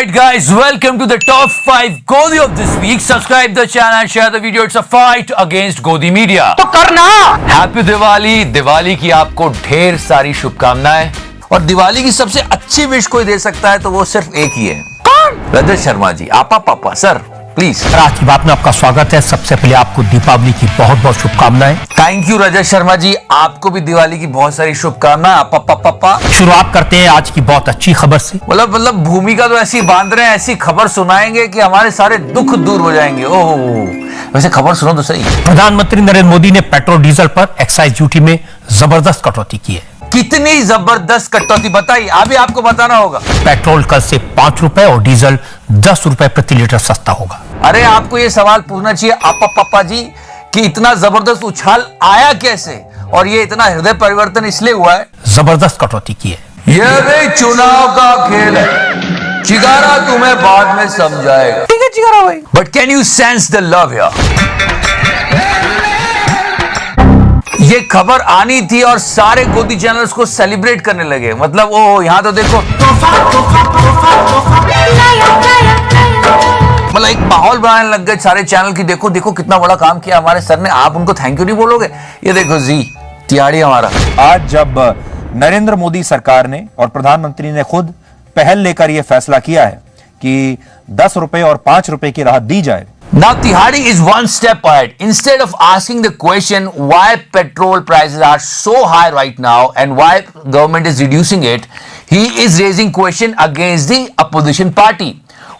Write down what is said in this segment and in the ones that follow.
Alright guys, welcome to the top 5 Godi of this week. Subscribe the channel and share the video. It's a fight against Godi Media. तो करना। Happy Diwali. Diwali की आपको ढेर सारी शुभकामनाएं। और दिवाली की सबसे अच्छी विश कोई दे सकता है तो वो सिर्फ एक ही है। कौन? रजत शर्मा जी। आपा पापा सर प्लीज। आज की बात में आपका स्वागत है। सबसे पहले आपको दीपावली की बहुत बहुत शुभकामनाएं। थैंक यू रजत शर्मा जी, आपको भी दिवाली की बहुत सारी शुभकामनाएं। आपा पापा। शुरुआत करते हैं आज की बहुत अच्छी खबर से। मतलब भूमिका तो ऐसी बांध रहे हैं, ऐसी खबर सुनाएंगे कि हमारे सारे दुख दूर हो जाएंगे। ओह वैसे खबर सुनो तो सही। प्रधानमंत्री नरेंद्र मोदी ने पेट्रोल डीजल पर एक्साइज ड्यूटी में जबरदस्त कटौती की है। कितनी जबरदस्त कटौती बताइए, अभी आपको बताना होगा। पेट्रोल कल से 5 रुपए और डीजल 10 रुपए प्रति लीटर सस्ता होगा। अरे आपको ये सवाल पूछना चाहिए आपा पापा जी कि इतना जबरदस्त उछाल आया कैसे और ये इतना हृदय परिवर्तन इसलिए हुआ है। जबरदस्त कटौती की है। ये भी चुनाव का खेल है, चिगारा तुम्हें बाद में समझाएगा। ठीक है चिगारा भाई। But can you sense the love here? ये खबर आनी थी और सारे गोदी चैनल्स को सेलिब्रेट करने लगे। मतलब ओ यहां तो देखो, मतलब एक माहौल बनाने लग गए सारे चैनल की। देखो देखो कितना बड़ा काम किया हमारे सर ने। आप उनको थैंक यू नहीं बोलोगे? ये देखो जी तिहाड़ी हमारा। आज जब नरेंद्र मोदी सरकार ने और प्रधानमंत्री ने खुद पहल लेकर यह फैसला किया है कि 10 रुपए और 5 रुपए की राहत दी जाए। Now Tihadi is one step ahead. Instead of asking the question why petrol prices are so high right now and why government is reducing it, he is raising question against the opposition party.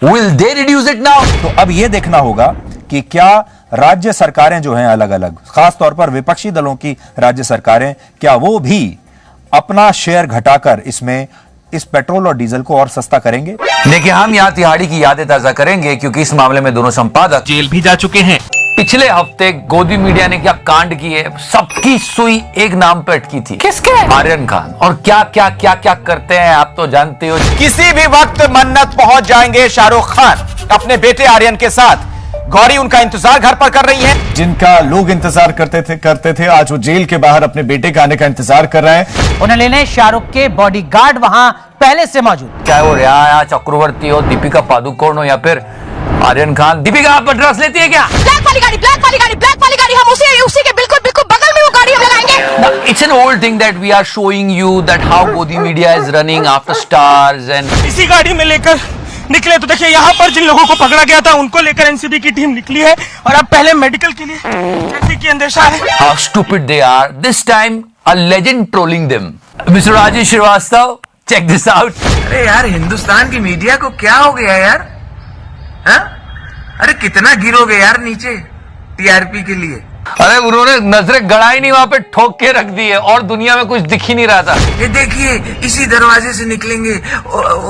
Will they reduce it now? तो अब यह देखना होगा कि क्या राज्य सरकारें जो हैं अलग अलग, खास तौर पर विपक्षी दलों की राज्य सरकारें, क्या वो भी अपना शेयर घटाकर इसमें इस पेट्रोल और डीजल को और सस्ता करेंगे। लेकिन हम यहाँ तिहाड़ी की यादें ताजा करेंगे क्योंकि इस मामले में दोनों संपादक जेल भी जा चुके हैं। पिछले हफ्ते गोदी मीडिया ने क्या कांड किए, सबकी सुई एक नाम पे अटकी थी। किसके? आर्यन खान। और क्या क्या क्या क्या करते हैं आप तो जानते हो। किसी भी वक्त मन्नत पहुंच जाएंगे शाहरुख खान अपने बेटे आर्यन के साथ। गौरी उनका इंतजार घर पर कर रही है। जिनका लोग इंतजार करते थे आज वो जेल के बाहर अपने बेटे के आने का इंतजार कर रहे हैं। उन्हें लेने शाहरुख के बॉडीगार्ड वहां पहले से मौजूद। चाहे वो रिया चक्रवर्ती हो, दीपिका पादुकोण हो या फिर आर्यन खान। दीपिका आप ड्रग्स लेती है क्या? ब्लैक वाली गाड़ी हम उसी के बिल्कुल बगल में वो गाड़ी हम लगाएंगे। It's an old thing that we are showing you that how Godi Media is running after stars and इसी गाड़ी में लेकर निकले तो देखिए यहाँ पर जिन लोगों को पकड़ा गया था उनको लेकर एनसीबी की टीम निकली है और अब पहले मेडिकल के लिए जाने की अंदेशा है। how stupid they are. This time a legend trolling them. Mr. Rajesh Srivastava, check this out. अरे यार हिंदुस्तान की मीडिया को क्या हो गया यार? हाँ? अरे कितना गिरोगे यार नीचे टीआरपी के लिए। अरे उन्होंने नजरें गड़ाई नहीं, वहां पे ठोक के रख दी है और दुनिया में कुछ दिख ही नहीं रहा था। ये देखिए इसी दरवाजे से निकलेंगे,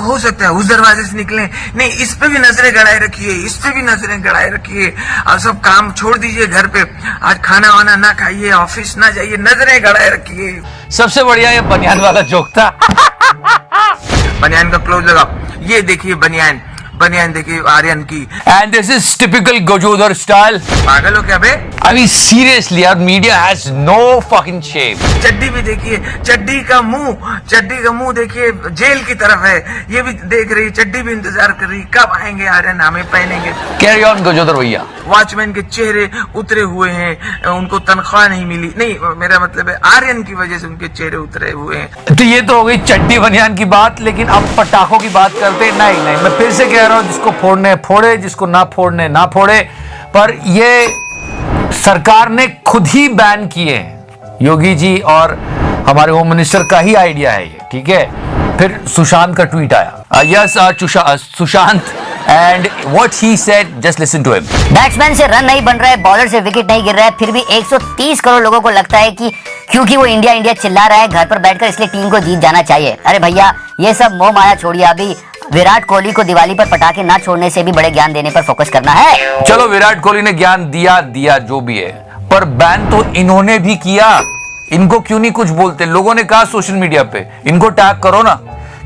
हो सकता है उस दरवाजे से निकलें। नहीं इस पे भी नजरें गड़ाए रखिए, इस पे भी नजरें गड़ाए रखिए। आप सब काम छोड़ दीजिए, घर पे आज खाना वाना ना खाइए, ऑफिस ना जाइए, नजरें गड़ाए रखिए। सबसे बढ़िया ये बनियान वाला जोक था। बनियान का क्लोज लगाओ। ये देखिए बनियान देखिए आर्यन की। And this is typical Gajodhar style. पागल हो क्या बे? अभी सीरियसली यार, media has no fucking shame. चड्डी भी देखिए, चड्डी का मुंह देखिए जेल की तरफ है। ये भी देख रही, चड्डी भी इंतजार कर रही कब आएंगे आर्यन, हमें पहनेंगे। कैरी ऑन गजोदर भैया। वॉचमैन के चेहरे उतरे हुए हैं, उनको तनख्वाह नहीं मिली। नहीं मेरा मतलब है आर्यन की वजह से उनके चेहरे उतरे हुए हैं। तो ये तो हो गई चड्डी बनियान की बात, लेकिन अब पटाखों की बात करते। नहीं मैं फिर से कह रहा हूं, जिसको फोड़ने फोड़े, जिसको ना फोड़ने ना फोड़े। पर ये सरकार ने खुद ही बैन किए हैं। योगी जी और हमारे होम मिनिस्टर का ही आइडिया है ये, ठीक है। फिर सुशांत का ट्वीट आया। Yes Sushant and what he said, just listen to him. Batsman से रन नहीं बन रहा है, बॉलर से विकेट नहीं गिर रहा है, फिर भी 130 करोड़ लोगों को लगता है कि क्योंकि वो इंडिया चिल्ला रहा है घर पर बैठकर इसलिए टीम को जीत जाना चाहिए। अरे भैया ये सब मोह माया छोड़िए, अभी विराट कोहली को दिवाली पर पटाखे ना छोड़ने से भी बड़े ज्ञान देने पर फोकस करना है। चलो विराट कोहली ने ज्ञान दिया जो भी है, पर बैन तो इन्होंने भी किया। इनको क्यों नहीं कुछ बोलते? लोगों ने कहा सोशल मीडिया पे इनको टैग करो ना,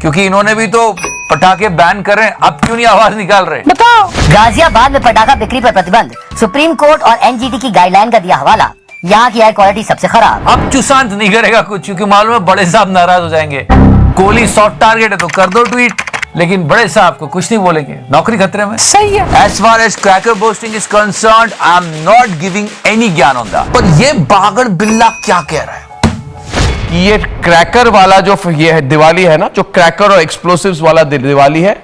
क्योंकि इन्होंने भी तो पटाखे बैन कर रहे हैं। अब क्यों नहीं आवाज निकाल रहे? बताओ। गाजियाबाद में पटाखा बिक्री पर प्रतिबंध, सुप्रीम कोर्ट और एनजीटी की गाइडलाइन का दिया हवाला। यहाँ की एयर क्वालिटी सबसे खराब। अब चुशांत नहीं करेगा कुछ, क्योंकि मालूम है बड़े साहब नाराज हो जाएंगे। कोहली सॉफ्ट टारगेट है तो कर दो ट्वीट। लेकिन बड़े साहब को कुछ नहीं बोलेंगे, नौकरी खतरे में। सही है। As far as cracker boasting is concerned, I am not giving any ज्ञान on that। पर ये बागड़ बिल्ला क्या कह रहा है? ये क्रैकर वाला जो ये है दिवाली है ना, जो क्रैकर और एक्सप्लोसिव्स वाला दिवाली है,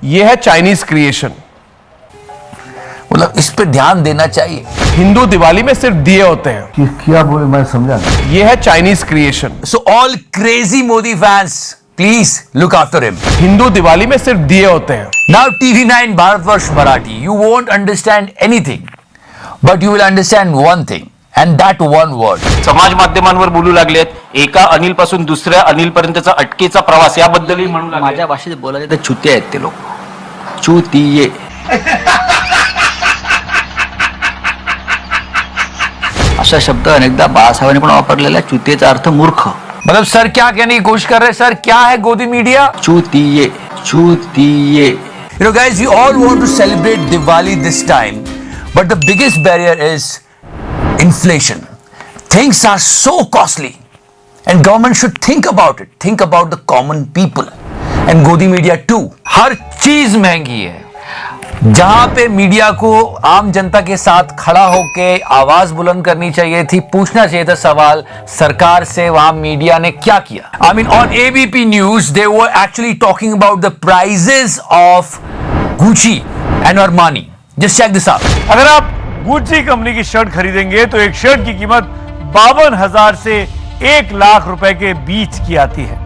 ये है चाइनीज क्रिएशन। मतलब इस पे ध्यान देना चाहिए। हिंदू दिवाली में सिर्फ दिए होते हैं। क्या बोले, मैं समझा। ये है Chinese creation. So all crazy Modi fans, please look after him। Hindu Diwali में सिर्फ दिए होते हैं। Now TV9 Bharatvarsh Marathi, you won't understand anything, but you will understand one thing, and that one word। समाज माध्यमांवर बोलू लागलेत, एका अनिल पासून दुसऱ्या अनिल पर्यंतचा अटकेचा प्रवास याबद्दलही म्हणू लागले। माझ्या भाषेत बोलायचे तर चुते आहेत ते लोक, चुतिये। असा शब्द अनेकदा बाळासाहेबांनी पण वापरलेला आहे, चुतेचा अर्थ मूर्ख। मतलब सर क्या कहने की कोशिश कर रहे हैं? सर क्या है गोदी media? चुतिये, चुतिये। You know guys, we all want to celebrate Diwali this time, but the biggest barrier is inflation. Things are so costly, and government should think about it. Think about the common people, and Godi media too. हर चीज महंगी है। जहां पे media को आम जनता के साथ खड़ा होके आवाज बुलंद करनी चाहिए थी, पूछना चाहिए था सवाल सरकार से, वहां मीडिया ने क्या किया? I mean, on ABP News, they were actually talking about the prices of Gucci and Armani. Just check this out. अगर आप गुच्ची कंपनी की शर्ट खरीदेंगे तो एक शर्ट की कीमत 52,000 से 1 लाख रुपए के बीच की आती है।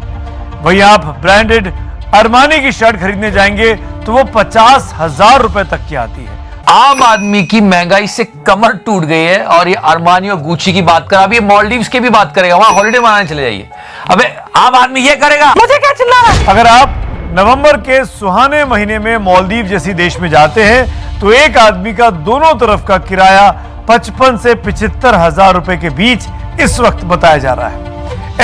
वहीं आप ब्रांडेड अरमानी की शर्ट खरीदने जाएंगे तो वो 50,000 रुपए तक की आती है। आम आदमी की महंगाई से कमर टूट गई है, और ये अरमानी और गुच्ची की बात कर, अब ये मालदीव्स की भी बात करेगा, वहां हॉलिडे मनाने चले जाइए। अबे आम आदमी ये करेगा? मुझे क्या चिल्ला रहा है? अगर आप नवंबर के सुहाने महीने में मालदीव जैसी देश में जाते हैं तो एक आदमी का दोनों तरफ का किराया 55 से 75,000 रुपए के बीच इस वक्त बताया जा रहा है।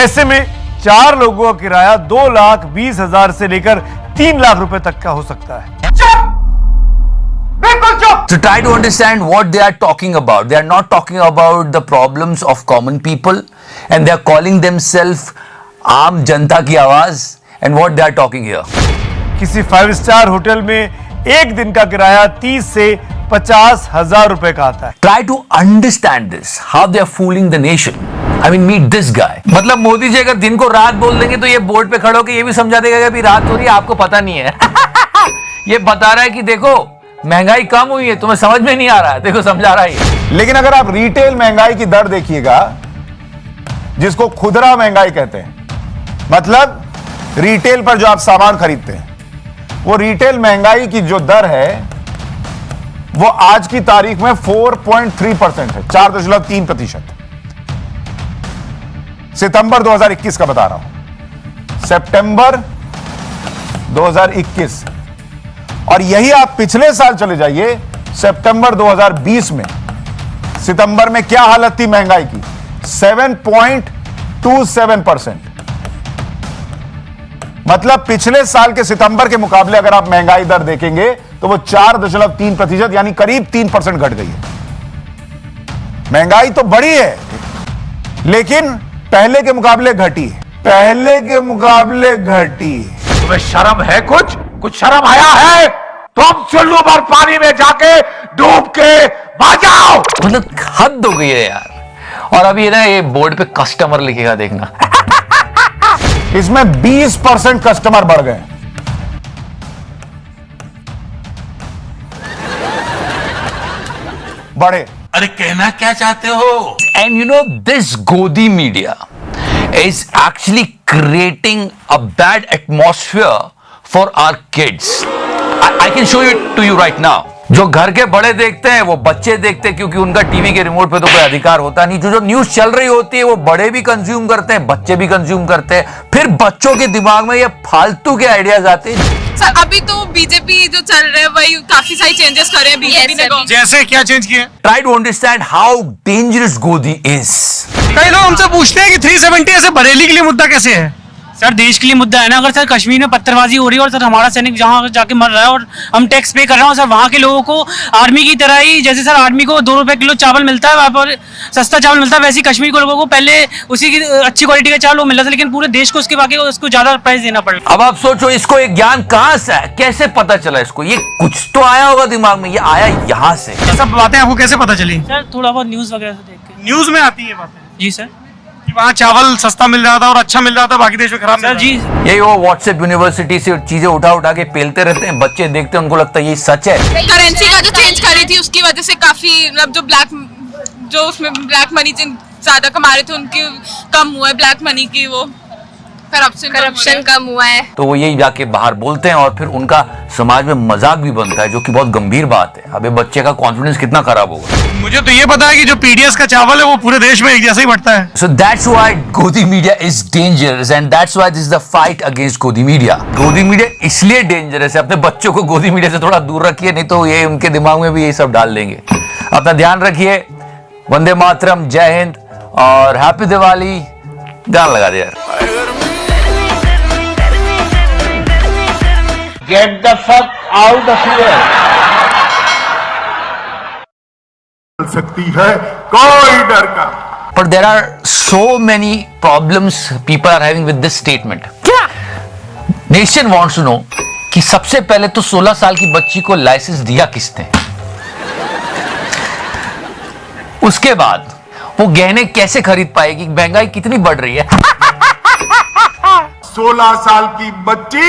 ऐसे में 4 लोगों का किराया 2,20,000 से लेकर 3 लाख रुपए तक का हो सकता है। To try to understand what they are talking about. They are not talking about the problems of common people, and they are calling themselves आम जनता की आवाज, and what they are talking here. किसी 5 स्टार होटल में एक दिन का किराया 30 से 50,000 रुपए का आता है। Try to understand this, how they are fooling the nation. I mean, meet this guy. मतलब मोदी जी अगर दिन को रात बोल देंगे तो ये बोर्ड पे खड़े होकर ये भी समझा देगा कि अभी रात हो रही है, आपको पता नहीं है। ये बता रहा है कि देखो महंगाई कम हुई है, तुम्हें समझ में नहीं आ रहा है, देखो समझा रहा है। लेकिन अगर आप रिटेल महंगाई की दर देखिएगा, जिसको खुदरा महंगाई कहते हैं, मतलब रिटेल पर जो आप सामान खरीदते हैं, वो रिटेल महंगाई की जो दर है वो आज की तारीख में 4.3% है, 4.3%। सितंबर 2021 का बता रहा हूं, सितंबर 2021। और यही आप पिछले साल चले जाइए, सितंबर 2020 में, सितंबर में क्या हालत थी महंगाई की? 7.27%। मतलब पिछले साल के सितंबर के मुकाबले अगर आप महंगाई दर देखेंगे तो वो 4.3% यानी करीब 3% घट गई है। महंगाई तो बढ़ी है, लेकिन पहले के मुकाबले घटी है, पहले के मुकाबले घटी है। तुम्हें शर्म है? कुछ शर्म आया है? तुम चुल्लू भर पानी में जाके डूब के मर जाओ। मतलब हद हो गई है यार। और अभी ना ये बोर्ड पे कस्टमर लिखेगा, देखना। इसमें 20% कस्टमर बढ़ गए। बढ़े। अरे कहना क्या चाहते हो? And you know, this Godi media is actually creating a bad atmosphere for our kids. I can show it to you right now. जो घर के बड़े देखते हैं वो बच्चे देखते हैं, क्योंकि उनका टीवी के रिमोट पे तो कोई अधिकार होता नहीं। जो न्यूज चल रही होती है वो बड़े भी कंज्यूम करते हैं, बच्चे भी कंज्यूम करते हैं। फिर बच्चों के दिमाग में ये फालतू के आइडियाज आते हैं। सर अभी तो बीजेपी जो चल रहे हैं वही काफी सारी चेंजेस करे हैं बीजेपी ने। जैसे क्या चेंज किए? Try to understand how dangerous Godi is. कई लोग हमसे पूछते हैं कि 370 ऐसे बरेली के लिए मुद्दा कैसे है? सर देश के लिए मुद्दा है ना। अगर सर कश्मीर में पत्थरबाजी हो रही है और सर हमारा सैनिक जहाँ जाके मर रहा है और हम टैक्स पे कर रहे हैं, सर वहाँ के लोगों को आर्मी की तरह ही, जैसे सर आर्मी को 2 रुपए किलो चावल मिलता है, वहाँ पर सस्ता चावल मिलता है, वैसे ही कश्मीर के लोगों को पहले उसी की अच्छी क्वालिटी का चावल मिल रहा था, लेकिन पूरे देश को उसके बाकी उसको ज्यादा प्राइस देना पड़ रहा है। अब आप सोचो इसको एक ज्ञान कहां से है, कैसे पता चला इसको? ये कुछ तो आया होगा दिमाग में, ये आया यहां से। ये सब बातें आपको कैसे पता चली? सर थोड़ा बहुत न्यूज वगैरह से देख के। न्यूज में आती है बातें? जी सर, वहाँ चावल सस्ता मिल रहा था और अच्छा मिल रहा था, बाकी देश में खराब सर जी। यही वो व्हाट्सएप यूनिवर्सिटी से चीजें उठा के पेलते रहते हैं, बच्चे देखते हैं, उनको लगता है ये सच है। करेंसी का जो चेंज करी थी उसकी वजह से काफी मतलब जो उसमें ब्लैक मनी ज्यादा कमा रहे थे उनकी कम हुआ है, ब्लैक मनी की वो करप्शन कम हुआ है। तो वो यही जाके बाहर बोलते हैं और फिर उनका समाज में मजाक भी बनता है, जो कि बहुत गंभीर बात है। अबे बच्चे का कॉन्फिडेंस कितना खराब होगा। मुझे तो ये पता है कि जो पीडीएस का चावल है वो पूरे देश में एक जैसा ही बढ़ता है। So that's why Godi media is dangerous and that's why this is the fight against Godi media. Godi media इसलिए डेंजरस है, अपने बच्चों को गोदी मीडिया से थोड़ा दूर रखिए, नहीं तो ये उनके दिमाग में भी ये सब डाल देंगे। अपना ध्यान रखिए। वंदे मातरम, जय हिंद और हैप्पी दिवाली। ध्यान लगा दे यार। Get the fuck out of here. सकती है कोई डर का। But there are so many problems people are having with this statement. क्या? Nation wants to know कि सबसे पहले तो 16 साल की बच्ची को लाइसेंस दिया किसने? उसके बाद वो गहने कैसे खरीद पाएगी? महंगाई कितनी बढ़ रही है। 16 साल की बच्ची।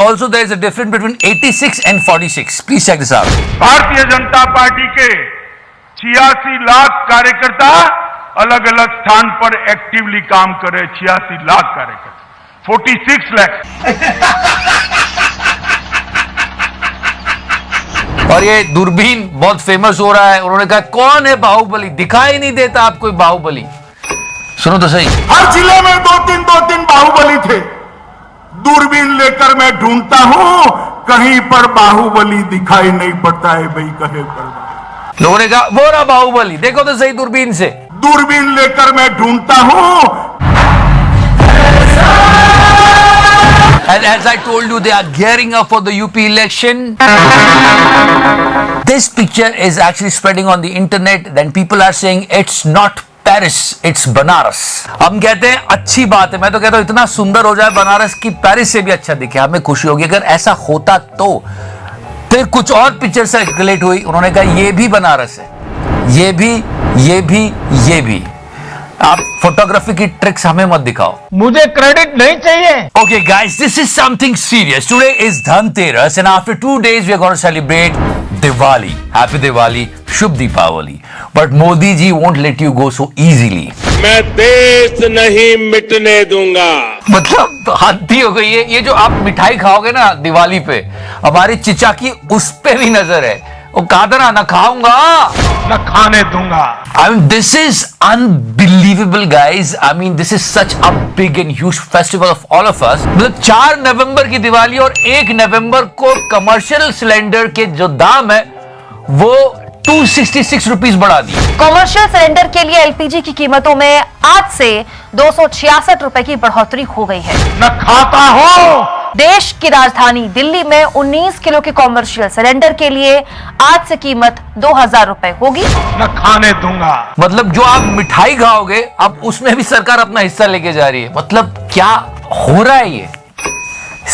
Also there is a difference between 86 and 46. Please check this out. Bharatiya Janata party के 86 लाख कार्यकर्ता अलग अलग स्थान पर एक्टिवली काम करे। 86 लाख कार्यकर्ता, 46 लाख। और ये दूरबीन बहुत फेमस हो रहा है। उन्होंने कहा कौन है बाहुबली? दिखाई नहीं देता आपको बाहुबली। सुनो तो सही, हर जिले में दो तीन बाहुबली थे। दूरबीन लेकर मैं ढूंढता हूं, कहीं पर बाहुबली दिखाई नहीं पड़ता है भाई। कहे पर लोगों ने कहा वो रहा बाहुबली, देखो तो सही दूरबीन से। दूरबीन लेकर मैं ढूंढता हूं। And as I told you, they are gearing up for the UP election. This picture is actually spreading on the internet. Then people are saying it's not Paris, it's Banaras. हम कहते हैं अच्छी बात है, मैं तो कहता हूं इतना सुंदर हो जाए बनारस की पेरिस से भी अच्छा दिखे, हमें खुशी होगी। अगर ऐसा होता तो फिर कुछ और पिक्चर सर्कुलेट हुई, उन्होंने कहा ये भी बनारस है, ये भी। आप फोटोग्राफी की ट्रिक्स हमें मत दिखाओ, मुझे क्रेडिट नहीं चाहिए। Okay guys, this is something serious. Today is Dhanteras and after 2 days we are going to celebrate Diwali. Happy Diwali, Shubh Deepavali. But Modi ji won't let you go so easily. मैं देश नहीं मिटने दूंगा। मतलब हद ही हो गई है। ये जो आप मिठाई खाओगे ना दिवाली पे, हमारी चिचा की उस पे भी नजर है। वो कहा था ना खाऊंगा न खाने दूंगा। I mean, this is unbelievable, guys. I mean, this is such a big and huge festival of all of us. मतलब 4 नवंबर की दिवाली और 1 नवंबर को कमर्शियल सिलेंडर के जो दाम है वो 266 रुपीज बढ़ा दी। कॉमर्शियल सिलेंडर के लिए एलपीजी की कीमतों में आज से 266 रुपए की बढ़ोतरी हो गई है। न खाता हो। देश की राजधानी दिल्ली में 19 किलो के कॉमर्शियल सिलेंडर के लिए आज से कीमत 2000 रुपए होगी। न खाने दूंगा। मतलब जो आप मिठाई खाओगे अब उसमें भी सरकार अपना हिस्सा लेके जा रही है। मतलब क्या हो रहा है ये?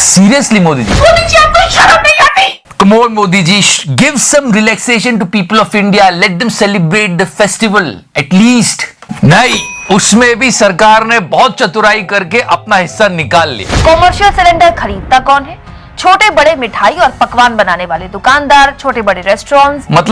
सीरियसली मोदी जी आपको शर्म नहीं आती? Come on, Modi ji, give some relaxation to people of India. Let them celebrate the festival at least. नहीं, उसमें भी सरकार ने बहुत चतुराई करके अपना हिस्सा निकाल लिया। कॉमर्शियल सिलेंडर खरीदता कौन है? छोटे बड़े मिठाई और पकवान बनाने वाले दुकानदार, छोटे बड़े रेस्टोरेंट्स। मतलब